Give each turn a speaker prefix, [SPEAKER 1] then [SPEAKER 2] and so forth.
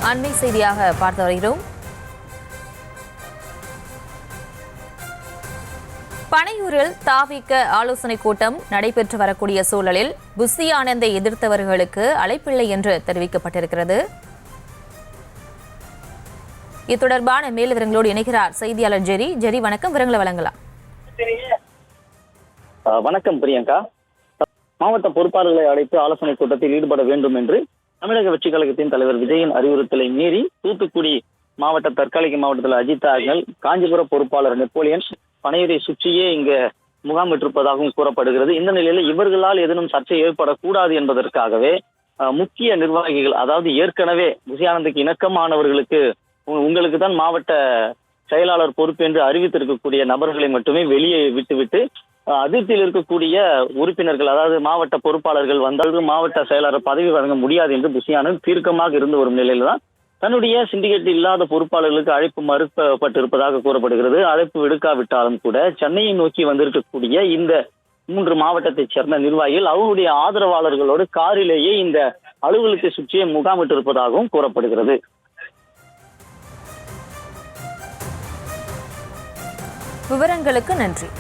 [SPEAKER 1] அண்மை செய்தியாக பார்த்து வருகிறோம். பனையூரில் தாவிக ஆலோசனை கூட்டம் நடைபெற்று வரக்கூடிய சூழலில் புஷி ஆனந்தை எதிர்த்தவர்களுக்கு அழைப்பில்லை என்று தெரிவிக்கப்பட்டிருக்கிறது. இது தொடர்பான மேல் விவரங்களோடு இணைகிறார் செய்தியாளர் ஜெரி. ஜெரி, வணக்கம். விவரங்களை வழங்கலாம்.
[SPEAKER 2] வணக்கம் பிரியங்கா. மாவட்ட பொறுப்பாளர்களை அழைத்து ஆலோசனை கூட்டத்தில் ஈடுபட வேண்டும் என்று தமிழக வெற்றிக் கழகத்தின் தலைவர் விஜயின் அறிவுறுத்தலை மீறி தூத்துக்குடி மாவட்ட தற்காலிக மாவட்டத்தில் அஜித் ஆகல், காஞ்சிபுரம் பொறுப்பாளர் நெப்போலியன் பனையூரை சுற்றியே இங்க முகாமிட்டிருப்பதாகவும் கூறப்படுகிறது. இந்த நிலையில இவர்களால் ஏதேனும் சர்ச்சை ஏற்படக்கூடாது என்பதற்காகவே முக்கிய நிர்வாகிகள், அதாவது ஏற்கனவே புஷி ஆனந்துக்கு இணக்கமானவர்களுக்கு உங்களுக்கு தான் மாவட்ட செயலாளர் பொறுப்பு என்று அறிவித்திருக்கக்கூடிய நபர்களை மட்டுமே வெளியே விட்டுவிட்டு அதிருப்தியில் இருக்கக்கூடிய உறுப்பினர்கள், அதாவது மாவட்ட பொறுப்பாளர்கள் வந்தாலும் மாவட்ட செயலாளர் பதவி வழங்க முடியாது என்று புஷி ஆனந்த் தீர்க்கமாக இருந்து வரும் நிலையில தான் தன்னுடைய சிண்டிகேட் இல்லாத பொறுப்பாளர்களுக்கு அழைப்பு மறுக்கப்பட்டிருப்பதாக கூறப்படுகிறது. அழைப்பு விடுக்காவிட்டாலும் கூட சென்னையை நோக்கி வந்திருக்கக்கூடிய இந்த 3 மாவட்டத்தைச் சேர்ந்த நிர்வாகிகள் அவருடைய ஆதரவாளர்களோடு காரிலேயே இந்த அலுவலகத்தை சுற்றியே முகாமிட்டிருப்பதாகவும் கூறப்படுகிறது.
[SPEAKER 1] விவரங்களுக்கு நன்றி.